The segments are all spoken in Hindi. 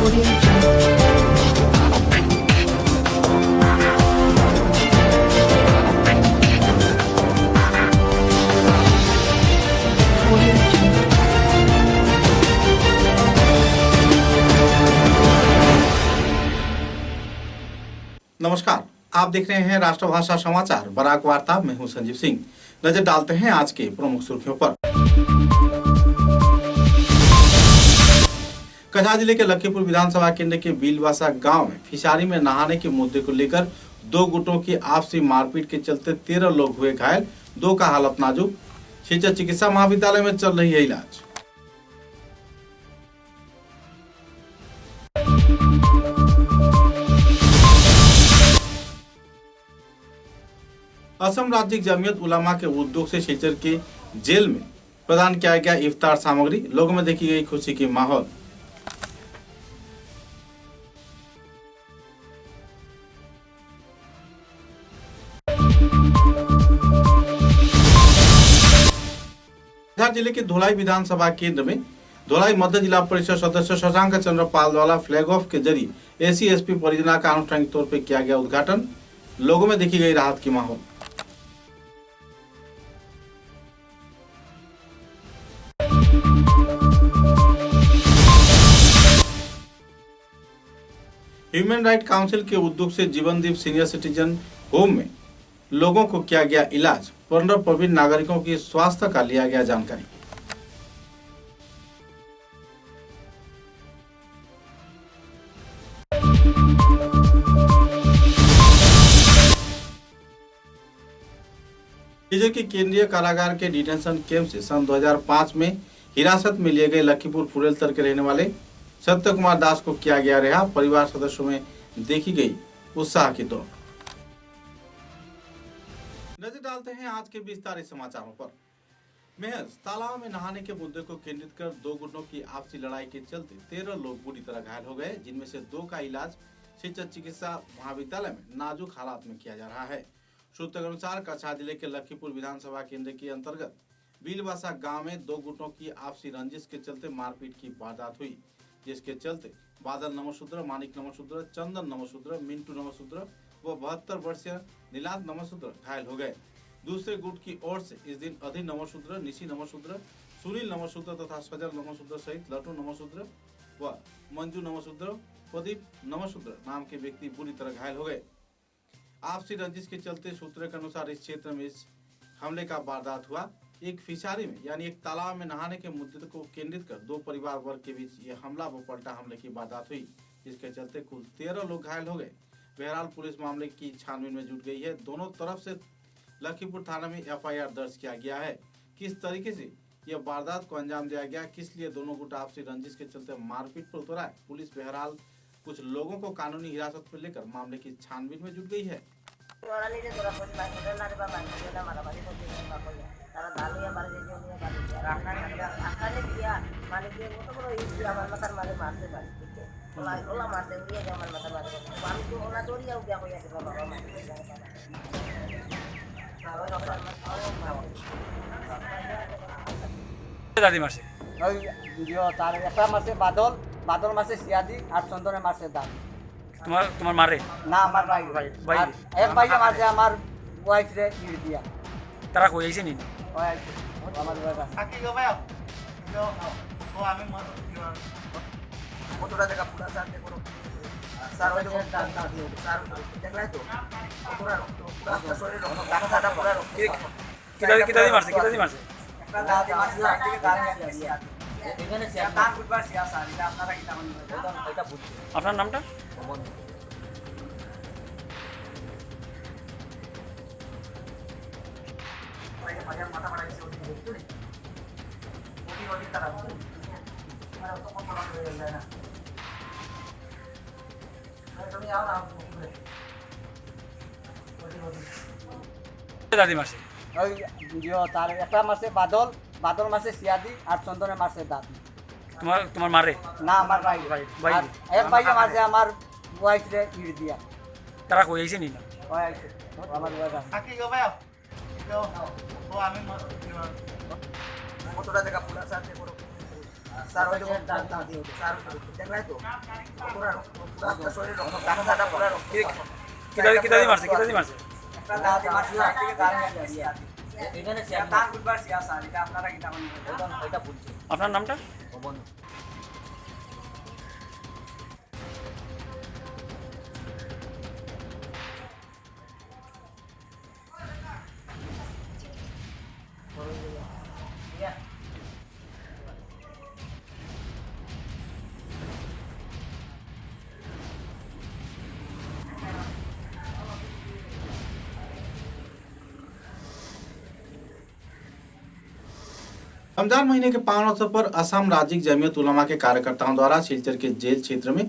नमस्कार, आप देख रहे हैं राष्ट्रभाषा समाचार बराक वार्ता। मैं हूं संजीव सिंह। नजर डालते हैं आज के प्रमुख सुर्खियों पर। कछार जिले के लखीपुर विधानसभा केंद्र के बीलवासा गांव में फिशारी में नहाने के मुद्दे को लेकर दो गुटों की आपसी मारपीट के चलते 13 लोग हुए घायल, 2 का हालत नाजुक। शिक्षा चिकित्सा महाविद्यालय में चल रही है इलाज। असम राज्य जमीयत उलमा के उद्योग से शिलचर के जेल में प्रदान किया गया इफ्तार सामग्री, लोगों में देखी गई खुशी की माहौल। कछार जिले के धोलाई विधानसभा केंद्र में धोलाई मध्य जिला परिषद सदस्य शशांक चंद्र पालवाला फ्लैग ऑफ के जरिए एसी-एसपी परियोजना का आनुष्ठानिक तौर पर किया गया उद्घाटन, लोगों में देखी गई राहत की माहौल। ह्यूमन राइट काउंसिल के उद्योग से जीवनदीप सीनियर सिटीजन होम में लोगों को किया गया इलाज, 15 प्रवीण नागरिकों की स्वास्थ्य का लिया गया जानकारी। शिलचर के केंद्रीय कारागार के डिटेंशन कैंप से सन 2005 में हिरासत में लिए गए लखीपुर फुरेलतर के रहने वाले सत्य कुमार दास को किया गया रिहा, परिवार सदस्यों में देखी गई उत्साह की दौड़। नजर डालते हैं आज के विस्तारित समाचारों पर। महज तालाब में नहाने के मुद्दे को केंद्रित कर दो गुटों की आपसी लड़ाई के चलते 13 लोग बुरी तरह घायल हो गए, जिनमें से 2 का इलाज शिक्षा चिकित्सा महाविद्यालय में नाजुक हालात में किया जा रहा है। सूत्रों के अनुसार कछार जिले के लखीपुर विधानसभा केंद्र के अंतर्गत बीलवासा गांव में 2 गुटों की आपसी रंजिश के चलते मारपीट की वारदात हुई, जिसके चलते बादल नमशूद्र, मानिक नमशूद्र, चंदन नमशूद्र, मिंटू नमशूद्र व 72 वर्षीय नीलाद नमशूद्र घायल हो गए। दूसरे गुट की ओर से इस दिन अधि नमशूद्र, निशी नमशूद्र, सुनील नमशूद्र तथा सजल नमशूद्र सहित लट्टू नमशूद्र व मंजू नमशूद्र, प्रदीप नमशूद्र नाम के व्यक्ति बुरी तरह घायल हो गए। आपसी रंजिश के चलते सूत्रों के अनुसार इस क्षेत्र में इस हमले का वारदात हुआ। एक फिशारी में यानी एक तालाब में नहाने के मुद्दे को केंद्रित कर 2 परिवार वर्ग के बीच ये हमला व पलटा हमले की वारदात हुई, जिसके चलते कुल 13 लोग घायल हो गए। बहरहाल पुलिस मामले की छानबीन में जुट गई है। दोनों तरफ से लखीपुर थाना में एफआईआर दर्ज किया गया है। किस तरीके से यह वारदात को अंजाम दिया गया, किस लिए दोनों गुट आपसी रंजिश के चलते मारपीट पर उतरा है, पुलिस बहरहाल कुछ लोगों को कानूनी हिरासत में लेकर मामले की छानबीन में जुट गई है। दादी मारছে তার একটা মারছে বাদল মারছে সিয়াদি আর চন্দনে মারছে দাদি। তোমার মারে না? আমার ভাই এক ভাই মারছে আমার ওয়াইফ রে ইট দিয়া। তারা কই আইছে নি? ওই আইছে আমার ওয়াইফ আকি গো ভাই ও আমি মোটরা দেখা পুরা সাথে করো স্যার ওই দেখো স্যার দেখলাই তো পুরা পুরা শরীর ডাক্তারটা পুরা কিদাদি মারছে দাদি মারছে থেকে গাল দিয়া এখানে সে কান বুঝবার সিয়াসা এটা আপনারা কি তেমন এটা বুঝছে। আপনার নামটা? মাথা মারা গেছে ওদিকে দেখতে নেই ওদিকে তারা আর তো কত বড় হয়ে যায় না তুমি आओ না ওদিকে দাদি মারছে ওই তার একটা মারছে বাদল মারছে সিয়াদি আর চন্দনে মারছে দাদি। তোমার মারে না? আমার ভাই এক ভাই মারছে আমার ওয়াইফ রে ইট দিয়া। তারা কই আইছে নি? ওই আইছে আমার ওয়াইফ আকি গো ভাই ও আমি মোটরা দেখা পুরা সাথে করো স্যার ওই রকম স্যার দেখলাই তো পুরো রাস্তা শরীর রক্ত কাটা পুরো রক্ত কিতাদি মারছে একটা দাদি মারছে থেকে গাড়ি নিয়ে আসি এখানে কান বুঝবার সিয়াসা এটা আপনারা কি টাকা নিবেন এটা বলছি আপনার নামটা? ভবন रमजान महीने के पावन अवसर पर असम राज्य जमीयत उलमा के कार्यकर्ताओं द्वारा सिलचर के जेल क्षेत्र में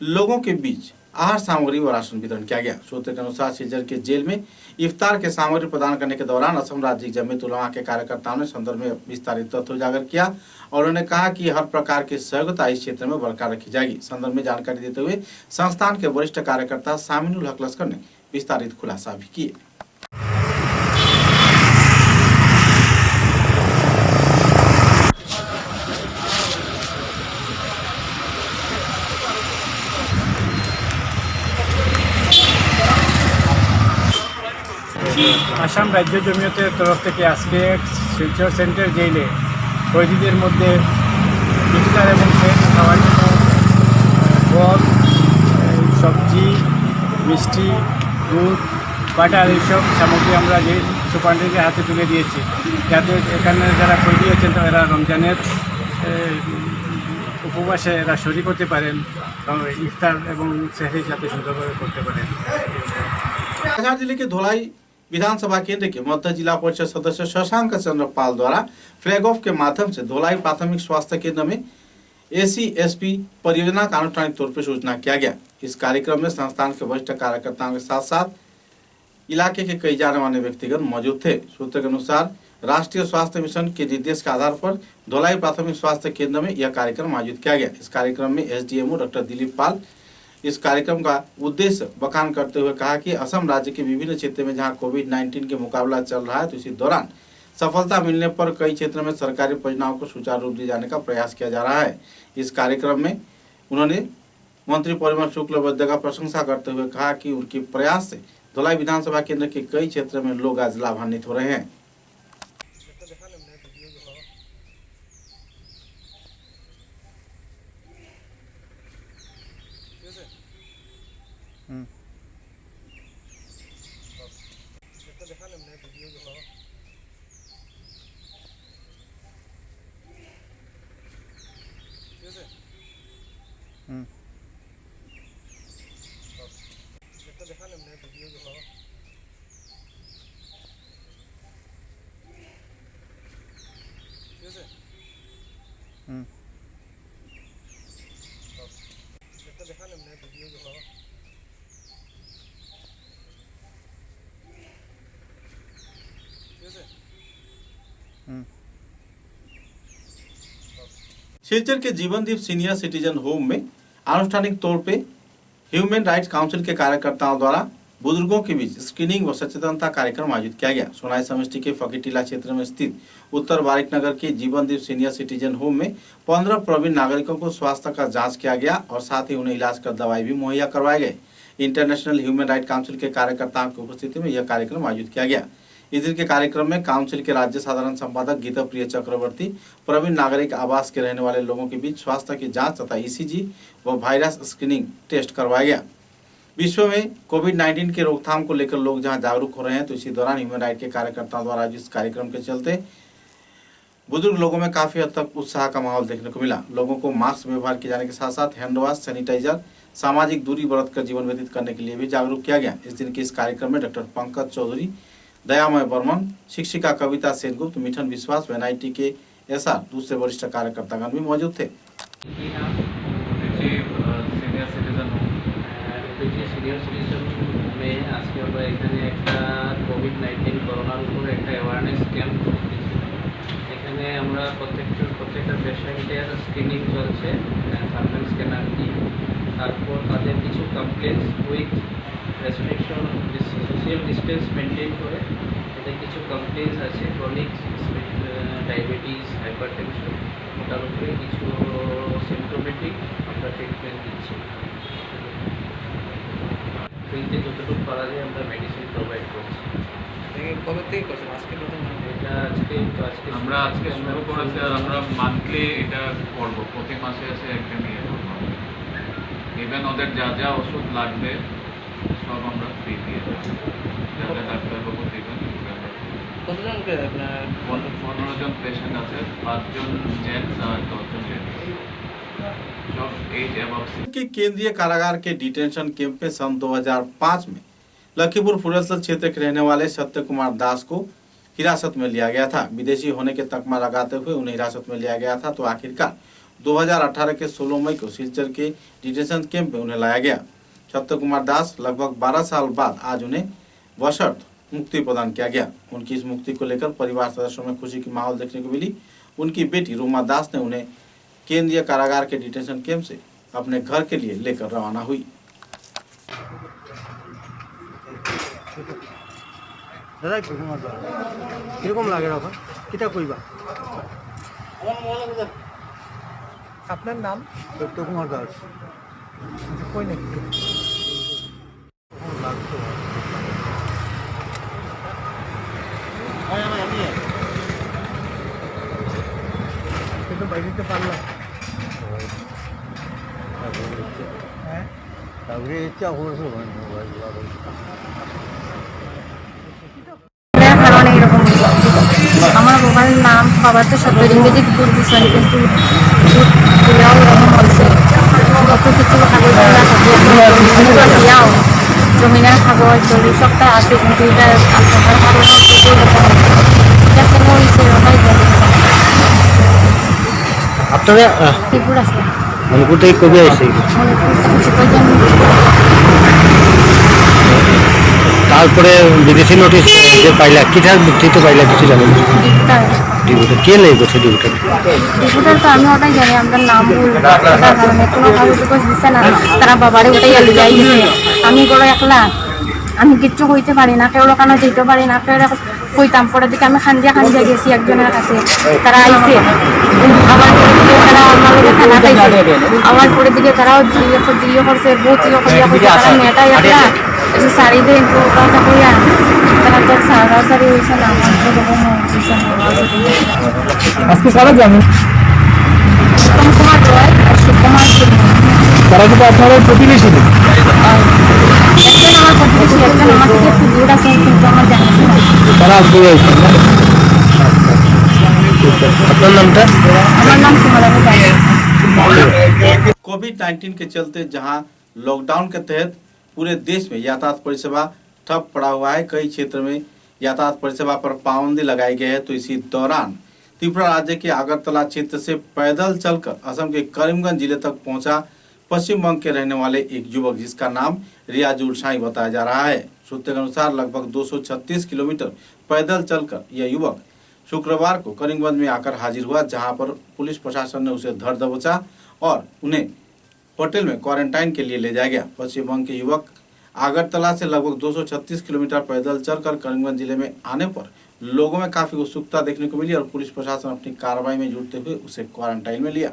लोगों के बीच आहार सामग्री व राशन वितरण किया गया। सूत्र के अनुसार सिलचर के जेल में इफ्तार के सामग्री प्रदान करने के दौरान असम राज्य जमीयत उलमा के कार्यकर्ताओं ने संदर्भ में विस्तारित तथ्य उजागर किया और उन्होंने कहा कि हर प्रकार की सहयोगिता इस क्षेत्र में बरकरार रखी जाएगी। संदर्भ में जानकारी देते हुए संस्थान के वरिष्ठ कार्यकर्ता सामिनुल हक लस्कर ने विस्तारित खुलासा भी किए। আসাম রাজ্য জমিয়তের তরফ থেকে আজকে শিলচর সেন্টার জেলে কয়েদিদের মধ্যে ইফতার এবং খাওয়ার জন্য ফল, সবজি, মিষ্টি, দুধ, বাটার এইসব সামগ্রী আমরা জেল সুপারিনটেন্ডেন্টের হাতে তুলে দিয়েছি, যাতে এখানে যারা কয়েদি আছেন তারা রমজানের উপবাসে এরা শরীক হতে পারেন, ইফতার এবং সেহরি যাতে সুন্দরভাবে করতে পারেন। बालाघाट जिले के धोलाई विधानसभा केंद्र के मध्य जिला परिषद सदस्य शशांक चंद्र पाल द्वारा फ्लैग ऑफ के माध्यम से धोलाई प्राथमिक स्वास्थ्य केंद्र में ACSP परियोजना का अनुष्ठानिक तौर पर सूचना किया गया। इस कार्यक्रम में संस्थान के वरिष्ठ कार्यकर्ताओं के साथ साथ इलाके के कई जाने माने व्यक्तिगत मौजूद थे। सूत्र के अनुसार राष्ट्रीय स्वास्थ्य मिशन के निर्देश के आधार पर धोलाई प्राथमिक स्वास्थ्य केंद्र में यह कार्यक्रम आयोजित किया गया। इस कार्यक्रम में SDMO डॉक्टर दिलीप पाल इस कार्यक्रम का उद्देश्य बखान करते हुए कहा कि असम राज्य के विभिन्न क्षेत्रों में जहां कोविड-19 के मुकाबला चल रहा है, तो इसी दौरान सफलता मिलने पर कई क्षेत्रों में सरकारी परियोजनाओं को सुचारू रूप दिए जाने का प्रयास किया जा रहा है। इस कार्यक्रम में उन्होंने मंत्री परिमल शुक्लबैद्य का प्रशंसा करते हुए कहा कि उनके प्रयास से धोलाई विधानसभा केंद्र के कई क्षेत्रों में लोग आज लाभान्वित हो रहे हैं। सिलचर के जीवनदीप सीनियर सिटीजन होम में आनुष्ठानिक तौर पे ह्यूमन राइट्स काउंसिल के कार्यकर्ताओं द्वारा बुजुर्गों के बीच स्क्रीनिंग व सचेतनता कार्यक्रम आयोजित किया गया। सोनाई समष्टि के फकीटीला क्षेत्र में स्थित उत्तर बारिक नगर के जीवनदीप सीनियर सिटीजन होम में 15 प्रवीण नागरिकों को स्वास्थ्य का जांच किया गया और साथ ही उन्हें इलाज कर दवाई भी मुहैया करवाए गए। इंटरनेशनल ह्यूमन राइट्स काउंसिल के कार्यकर्ताओं की उपस्थिति में यह कार्यक्रम आयोजित किया गया। इस दिन के कार्यक्रम में काउंसिल के राज्य साधारण संपादक गीता प्रिय चक्रवर्ती प्रवीण नागरिक आवास के रहने वाले लोगों के बीच स्वास्थ्य की जांच तथा ECG व वायरस स्क्रीनिंग टेस्ट करवाया गया। विश्व में कोविड-19 के रोकथाम को लेकर लोग जहां जागरूक हो रहे हैं, तो इसी दौरान ह्यूमन राइट के कार्यकर्ताओं द्वारा इस कार्यक्रम के चलते बुजुर्ग लोगों में काफी हद तक उत्साह का माहौल देखने को मिला। लोगों को मास्क व्यवहार किए जाने के साथ साथ हैंड वॉश, सैनिटाइजर, सामाजिक दूरी बरत कर जीवन व्यतीत करने के लिए भी जागरूक किया गया। इस दिन के इस कार्यक्रम में डॉक्टर पंकज चौधरी, दयामय बर्मन, शिक्षिका कविता सेनगुप्त, मिठन विश्वास, NIT के SR, दूसरे वरिष्ठ कार्यकर्तागण भी मौजूद थे। সিনিয়র সিটিজেন হোমে আজকে আমরা এখানে একটা কোভিড-19 করোনার উপর একটা অ্যাওয়ারনেস ক্যাম্প করতেছি। এখানে আমরা প্রত্যেকটা পেশেন্টের স্ক্রিনিং চলছে, থার্মাল স্ক্যানার দিয়ে, তারপর তাদের কিছু compliance with restriction social distance maintain করে এতে কিছু কমপ্লেন্স আছে ক্রনিক ডায়াবেটিস, হাইপারটেনশন, ওটার উপরে কিছু সিমটোমেটিক আমরা ট্রিটমেন্ট দিচ্ছি। ফ্রিতে যতটুকু পারা যায় আমরা মেডিসিন প্রোভাইড করছি। কবে থেকে করছেন? আজকে প্রথম? এটা আজকে আমরা আজকে শুরু করেছি আর আমরা মান্থলি এটা করবো, প্রতি মাসে একটা নিয়ে করবো। ইভেন ওদের যা যা ওষুধ লাগবে সব আমরা ফ্রি দিয়ে দেবো, যা যা ডাক্তারবাবু দেবেন। কতজনকে আপনার 15 জন পেশেন্ট আছে, 5 জন জেন্টস আর 10 জন লেডিস, सब एज अबव। के केंद्रीय कारागार के डिटेंशन कैंप में सन 2005 में लखीमपुर फुलसर क्षेत्र के रहने वाले सत्य कुमार दास को हिरासत में लिया गया था। विदेशी होने के तकमा लगाते हुए उन्हें हिरासत में लिया गया था, तो आखिरकार 2018 के 16 मई को सिलचर के डिटेंशन कैंप में उन्हें लाया गया। सत्य कुमार दास लगभग 12 साल बाद आज उन्हें बशर्त मुक्ति प्रदान किया गया। उनकी इस मुक्ति को लेकर परिवार सदस्यों में खुशी की माहौल देखने को मिली। उनकी बेटी रूमा दास ने उन्हें केंद्रीय कारागार के डिटेंशन कैंप से अपने घर के लिए लेकर रवाना हुई। দাদা কিরকম লাগে এখন কিটা কইবা? আপনার নাম? সত্য কুমার দাস। কই নাকি লাগতো কিন্তু বাইরে পারলাম। হ্যাঁ তারপরে ইচ্ছা হয়েছে আমার বাবার নাম, বাবার তো সত্তর ইংরেজি দুধ দিচ্ছেন, কিন্তু দুধ দিলেও এরকম হয়েছে। কত কিছু কাগজ দিয়াও জমিনের কাগজ জমি সবটা আছে, কিন্তু এটা আপনার কারণে এটা কেন হয়েছে ওটাই জানি। আপনারা ত্রিপুর আছে, মণিপুর থেকে কবে আসে? তারপরে বিদেশি নোটিশ যে পাইলা, কিটার ভিত্তিতে পাইলা কিছু জানেন? ডিপুটার কে নেই করছে? ডিপুটার তো আমি ওটাই জানি, আমরা নাম ওটার কারণে কোনো কাগজ দিচ্ছে না, তারা বাবারে ওটাই যাই গেছে। আমি বড় একলা, আমি কিচ্ছু কইতে পারি না, কেউ লোকানো যেতে পারি না, কেউ কইতাম। পরের দিকে আমি খান্দিয়া গেছি একজনের কাছে, তারা আইসে আবার তারা আমার লোকের খানা খাইছে, আমার পরের দিকে তারাও জিও করছে, বহুত ইয়ে করিয়া কইছে তারা মেয়েটাই একলা শাড়ি দেন তো কথা কইয়া তারা তো সারাসারি হয়েছে না। আমার তো রকম হয়েছে আজকে কারা জানেন? উত্তম কুমার রয় আর সুকুমার সিং, তারা কিন্তু আপনার প্রতিবেশী। একজন আমার প্রতিবেশী, একজন আমার থেকে একটু দূর আছে, কিন্তু আমার জানা তারা আজকে আইছেন না? আপনার নামটা? আমার নাম সুমালানি দাস। कोविड-19 के चलते जहां लॉकडाउन के तहत पूरे देश में यातायात परिसेवा ठप पड़ा हुआ है, कई क्षेत्र में यातायात परिसेवा पर पाबंदी लगाई गई है, तो इसी दौरान त्रिपुरा राज्य के अगरतला क्षेत्र से पैदल चलकर असम के करीमगंज जिले तक पहुंचा पश्चिम बंग के रहने वाले एक युवक, जिसका नाम रियाजुल शाही बताया जा रहा है। सूत्रों के अनुसार लगभग 236 किलोमीटर पैदल चलकर यह युवक शुक्रवार को करीमगंज में आकर हाजिर हुआ, जहां पर पुलिस प्रशासन ने उसे धर दबोचा और उन्हें होटल में क्वारंटाइन के लिए ले जाया गया। पश्चिम बंग के युवक आगरतला से लगभग 236 किलोमीटर पैदल चलकर करीमगंज जिले में आने पर लोगों में काफी उत्सुकता देखने को मिली और पुलिस प्रशासन अपनी कार्रवाई में जुटते हुए उसे क्वारंटाइन में लिया।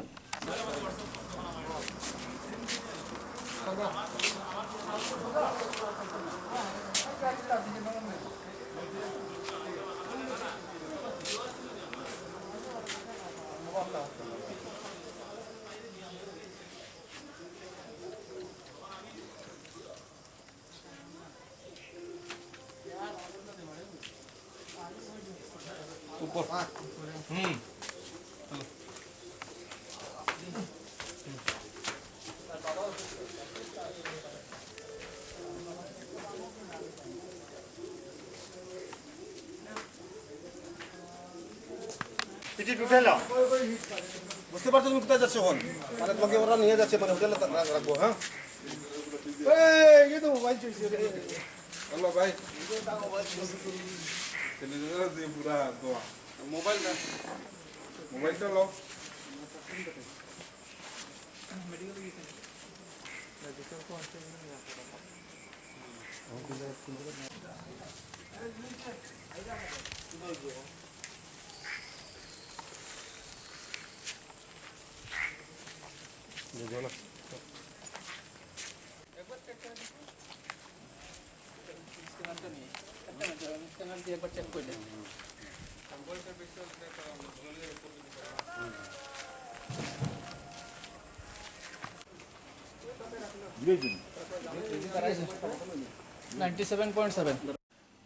বুঝতে পারছো তুমি কোথায় যাচ্ছ? এখন মানে তোমাকে ওরা নিয়ে যাচ্ছে, মানে হোটেলে রাখবো। হ্যাঁ এই তো মোবাইল চলছে রে। হ্যালো ভাই, মোবাইলটা লো।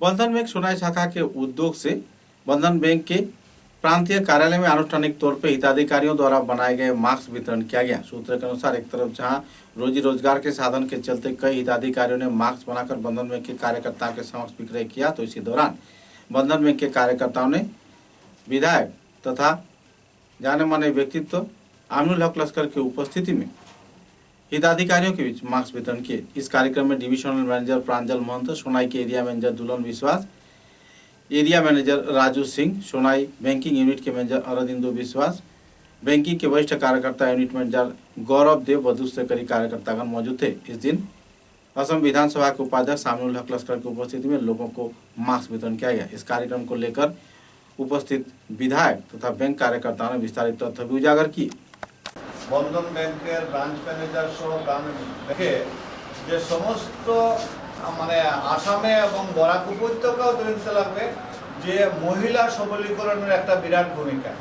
बंधन बैंक सोनाई शाखा के उद्योग से बंधन बैंक के प्रांतीय कार्यालय में आनुष्ठानिक तौर पर हिताधिकारियों द्वारा बनाए गए मास्क वितरण किया गया। सूत्र के अनुसार एक तरफ जहां रोजी रोजगार के साधन के चलते कई हिताधिकारियों ने मास्क बनाकर बंधन बैंक के कार्यकर्ताओं के समक्ष विक्रय किया, तो इसी दौरान बंधन बैंक के कार्यकर्ताओं ने विधायक तथा जाने माने व्यक्तित्व आमिनुल हक लस्कर की उपस्थिति में हिताधिकारियों के बीच मास्क वितरण किए। इस कार्यक्रम में डिविजनल मैनेजर प्रांजल महंत, सोनाई के एरिया मैनेजर दुल्हन विश्वास, area manager Raju Singh, Sonai banking unit के मैनेजर अरविंदो विश्वास, बैंकिंग के वरिष्ठ कार्यकर्ता यूनिट मैनेजर गौरव देव व दूसरे कई कार्यकर्तागण मौजूद थे। इस दिन असम विधानसभा के उपाध्यक्ष आमिनुल हक लस्कर की उपस्थिति में लोगों को मास्क वितरण किया गया। इस कार्यक्रम को लेकर उपस्थित विधायक तथा बैंक कार्यकर्ताओं ने विस्तारित तथ्य भी उजागर किए। बंधन बैंकेर ब्रांच मैनेजर सह ग्रामे যে সমস্ত মানে আসামে এবং বরাক উপত্যকাও ধরতে লাগবে যে মহিলা সবলীকরণের একটা বিরাট ভূমিকা,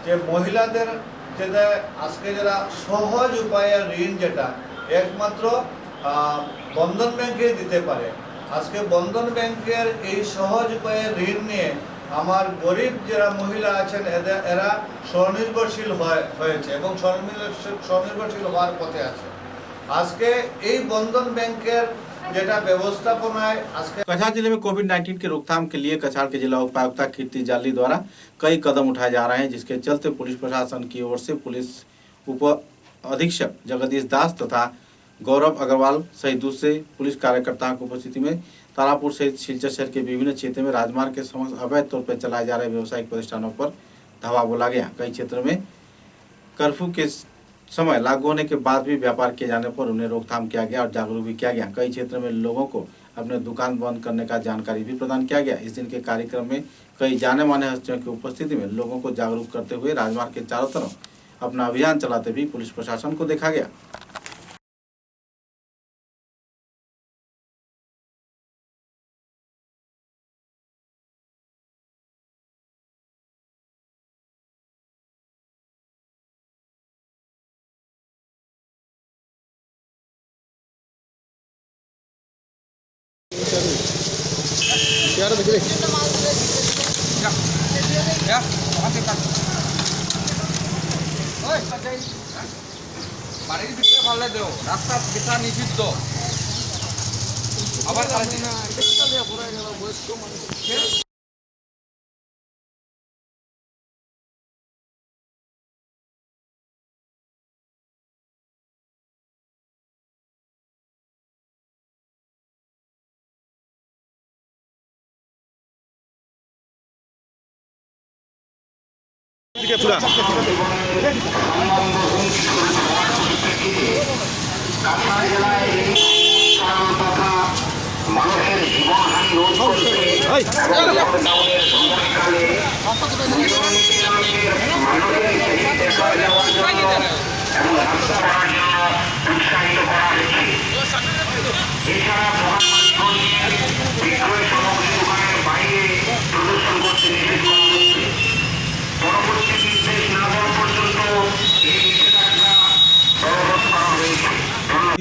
যে মহিলাদের যেটা আজকে যারা সহজ উপায়ে ঋণ যেটা একমাত্র বন্ধন ব্যাংকে দিতে পারে। আজকে বন্ধন ব্যাংকের এই সহজ উপায়ে ঋণ নিয়ে আমার গরিব যারা মহিলা আছেন এরা স্বনির্ভরশীল হয়েছে এবং স্বনির্ভরশীল হওয়ার পথে আছে। আজকে এই বন্ধন ব্যাংকের যেটা ব্যবস্থাপনায় আজকে कछार जिले में कोविड-19 के रोकथाम के लिए कछार के जिला उपायुक्त कीर्ति जाली द्वारा कई कदम उठाए जा रहे हैं, जिसके चलते पुलिस प्रशासन की ओर से पुलिस उप अधीक्षक जगदीश दास तथा गौरव अग्रवाल सहित दूसरे पुलिस कार्यकर्ताओं की उपस्थिति में तारापुर सहित सिलचर शहर के विभिन्न क्षेत्रों में राजमार्ग के समक्ष अवैध तौर पर चलाए जा रहे व्यावसायिक प्रतिष्ठानों पर धावा बोला गया। कई क्षेत्रों में कर्फ्यू के समय लागू होने के बाद भी व्यापार किए जाने पर उन्हें रोकथाम किया गया और जागरूक भी किया गया। कई क्षेत्रों में लोगों को अपने दुकान बंद करने का जानकारी भी प्रदान किया गया। इस दिन के कार्यक्रम में कई जाने माने हस्तियों की उपस्थिति में लोगों को जागरूक करते हुए राजमार्ग के चारों तरफ अपना अभियान चलाते भी पुलिस प्रशासन को देखा गया। বাড়ির ভিতরে ভালো দেও, রাস্তা বিছা নিষিদ্ধ। আবার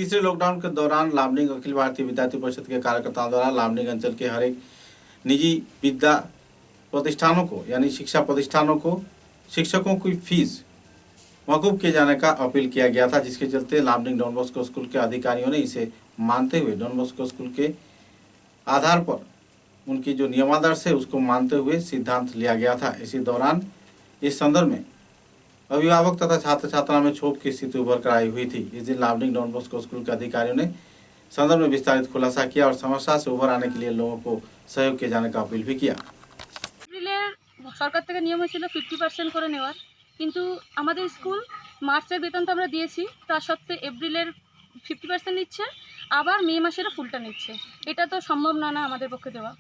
तीसरे लॉकडाउन के दौरान लामडिंग अखिल भारतीय विद्यार्थी परिषद के कार्यकर्ताओं द्वारा लामडिंग अंचल के हर एक निजी विद्या प्रतिष्ठानों को यानी शिक्षा प्रतिष्ठानों को शिक्षकों की फीस मौकूफ किए जाने का अपील किया गया था, जिसके चलते लामडिंग डॉन बॉस्को स्कूल के अधिकारियों ने इसे मानते हुए डॉन बॉस्को स्कूल के आधार पर उनकी जो नियमादर्श है उसको मानते हुए सिद्धांत लिया गया था। इसी दौरान इस संदर्भ में अभिभावक तथा छात्र छात्रा में क्षोभ की स्थिति उभर कर आई हुई थी। इस दिन लामडिंग डॉन बॉस्को स्कूल के अधिकारियों ने संदर्भ में विस्तारित खुलासा किया और समस्या से उभर आने के लिए लोगों को सहयोग किए जाने का अपील भी किया। সরকার থেকে নিয়ম ছিল 50% করে নেওয়ার, কিন্তু আমাদের স্কুল মার্চের বেতন তো আমরা দিয়েছি, তা সত্ত্বেও এপ্রিলের 50% নিচ্ছে, আবার মে মাসেরও ফুলটা নিচ্ছে। এটা তো সম্ভব না আমাদের পক্ষে দেওয়া।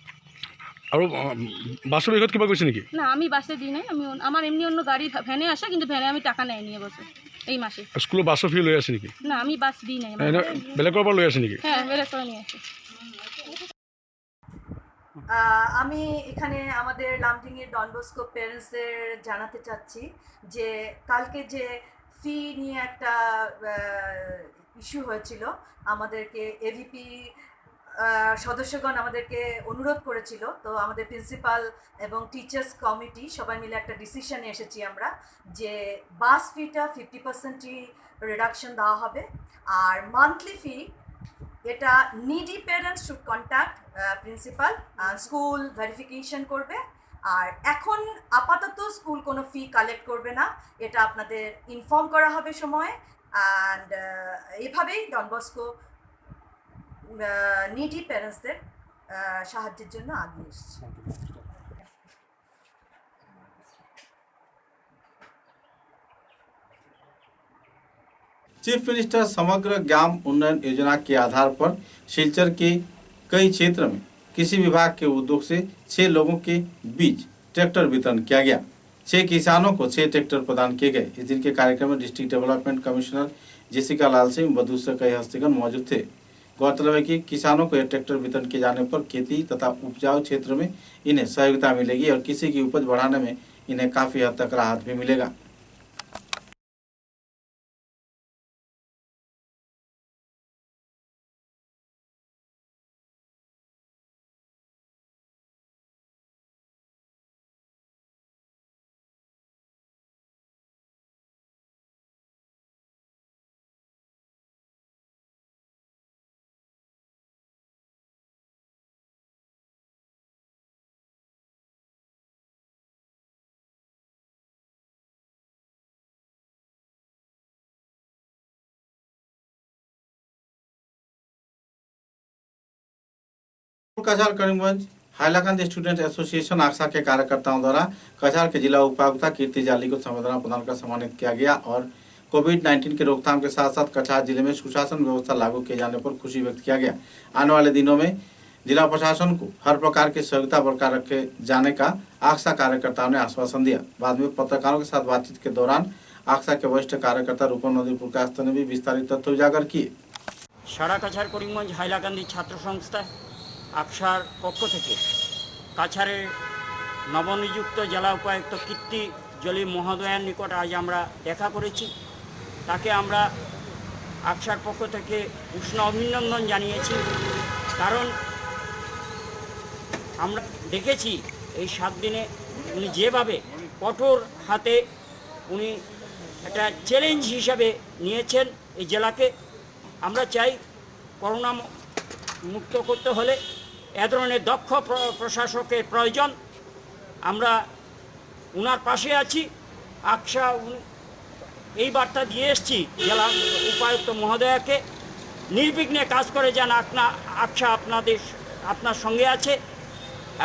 আৰু বাছৰ বিষয়ত কিবা কৈছে নেকি? না আমি বাসে দিই নাই, আমি আমার এমনি অন্য গাড়ি ভ্যানে আসে, কিন্তু ভ্যানে আমি টাকা নেই নিয়ে বসে এই মাসে। স্কুলৰ বাছৰ ফি লৈ আছে নেকি? না আমি বাস দিই নাই। বেলেগৰ পৰা লৈ আছে নেকি? হ্যাঁ বেলেগ করে নিয়ে আসে। আমি এখানে আমাদের লামডিংয়ের ডন বস্কো প্যারেন্টসদের জানাতে চাচ্ছি যে কালকে যে ফি নিয়ে একটা ইস্যু হয়েছিল, আমাদেরকে এভিপি সদস্যগণ আমাদেরকে অনুরোধ করেছিল, তো আমাদের প্রিন্সিপাল এবং টিচার্স কমিটি সবাই মিলে একটা ডিসিশনে এসেছি আমরা যে বাস ফিটা 50%ই রিডাকশন দেওয়া হবে, আর মান্থলি ফি এটা needy parents should contact principal, school verification করবে, আর এখন আপাতত স্কুল কোনো ফি কালেক্ট করবে না, এটা আপনাদের ইনফর্ম করা হবে সময়ে। অ্যান্ড এভাবেই ডন বস্কো নিডি প্যারেন্টসদের সাহায্যের জন্য আগিয়ে এসেছে। चीफ मिनिस्टर समग्र ग्राम उन्नयन योजना के आधार पर सिलचर के कई क्षेत्र में कृषि विभाग के उद्योग से 6 लोगों के बीच ट्रैक्टर वितरण किया गया। 6 किसानों को 6 ट्रैक्टर प्रदान किए गए। इस दिन के कार्यक्रम में डिस्ट्रिक्ट डेवलपमेंट कमिश्नर जेसिका लाल सिंह बधू से कई हस्तीगण मौजूद थे। गौरतलब है कि किसानों को यह ट्रैक्टर वितरण किए जाने पर खेती तथा उपजाऊ क्षेत्र में इन्हें सहयोगिता मिलेगी और कृषि की उपज बढ़ाने में इन्हें काफी हद तक राहत भी मिलेगा। कछार करीमगंज हाइलाकांदी स्टूडेंट एसोसिएशन आक्सा के कार्यकर्ताओं द्वारा कछार के जिला उपायुक्त कीर्ति जाली को संबर्धना प्रदान कर सम्मानित किया गया और कोविड-19 के रोकथाम के साथ साथ कछार जिले में सुशासन व्यवस्था लागू किए जाने पर खुशी व्यक्त किया गया। आने वाले दिनों में जिला प्रशासन को हर प्रकार की सहयोगिता बरकरार रखे जाने का आक्सा कार्यकर्ताओं ने आश्वासन दिया। बाद में पत्रकारों के साथ बातचीत के दौरान आक्सा के वरिष्ठ कार्यकर्ता रूपम नदी प्रकाश ने भी विस्तारित तथ्य उजागर किए। সারা কাছাড় করিমগঞ্জ হাইলাকান্দি ছাত্র সংস্থা আকসার পক্ষ থেকে কাছাড়ের নবনিযুক্ত জেলা উপায়ুক্ত কীর্তি জলি মহোদয়ের নিকট আজ আমরা দেখা করেছি। তাকে আমরা আকসার পক্ষ থেকে উষ্ণ অভিনন্দন জানিয়েছি, কারণ আমরা দেখেছি এই 7 দিনে উনি যেভাবে কঠোর হাতে উনি একটা চ্যালেঞ্জ হিসাবে নিয়েছেন এই জেলাকে। আমরা চাই করোনা মুক্ত করতে হলে এ ধরনের দক্ষ প্রশাসকের প্রয়োজন। আমরা উনার পাশে আছি। আকসা এই বার্তা দিয়ে এসেছি জেলা উপায়ুক্ত মহোদয়াকে, নির্বিঘ্নে কাজ করে যান। আকসা আপনার সঙ্গে আছে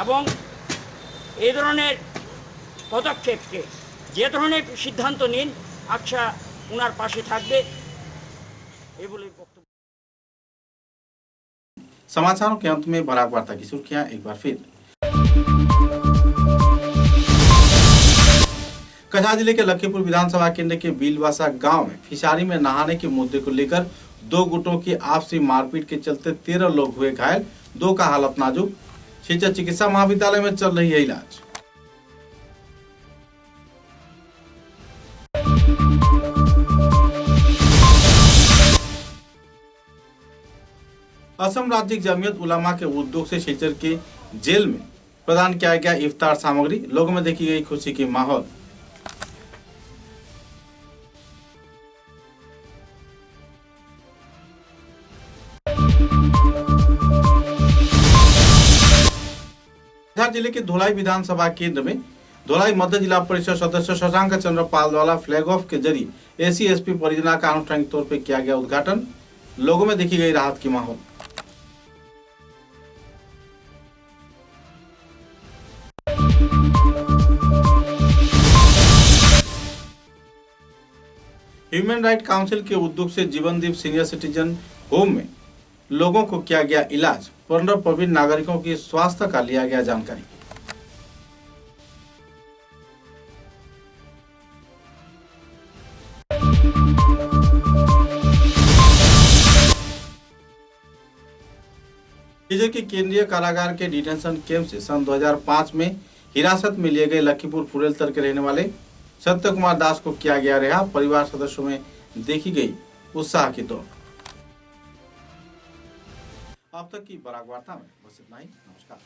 এবং এই ধরনের পদক্ষেপকে যে ধরনের সিদ্ধান্ত নিন আকসা উনার পাশে থাকবে এই বলে বক্তব্য। समाचारों के अंत में बराक वार्ता की सुर्खियां एक बार फिर। कछार जिले के लखीपुर विधानसभा केंद्र के बीलवासा गांव में फिशारी में नहाने के मुद्दे को लेकर 2 गुटों की आपसी मारपीट के चलते 13 लोग हुए घायल, 2 का हालत नाजुक। शिक्षा चिकित्सा महाविद्यालय में चल रही है इलाज। असम राज्य जमीयत उलमा के उद्योग से शिलचर के जेल में प्रदान किया गया इफ्तार सामग्री, लोगों में देखी गई खुशी की माहौल। कछार जिले के धोलाई विधानसभा केंद्र में धोलाई मध्य जिला परिषद सदस्य शशांक चंद्र पाल द्वारा फ्लैग ऑफ के जरिए एसी-एसपी परियोजना का आनुষ্ঠাनिक तौर पर किया गया उद्घाटन, लोगों में देखी गई राहत की माहौल। ह्यूमन राइट काउंसिल के उद्योग से जीवनदीप सीनियर सिटीजन होम में लोगों को किया गया इलाज, 15 प्रवीण नागरिकों की स्वास्थ्य का लिया गया जानकारी। डीजे के केंद्रीय कारागार के डिटेंशन कैंप से सन 2005 में हिरासत में लिए गए लखीमपुर फुलेलतर के रहने वाले सत्य कुमार दास को किया गया रिहा। परिवार सदस्यों में देखी गई उत्साह की दौड़। अब तक की बराक वार्ता में बस इतना ही। नमस्कार।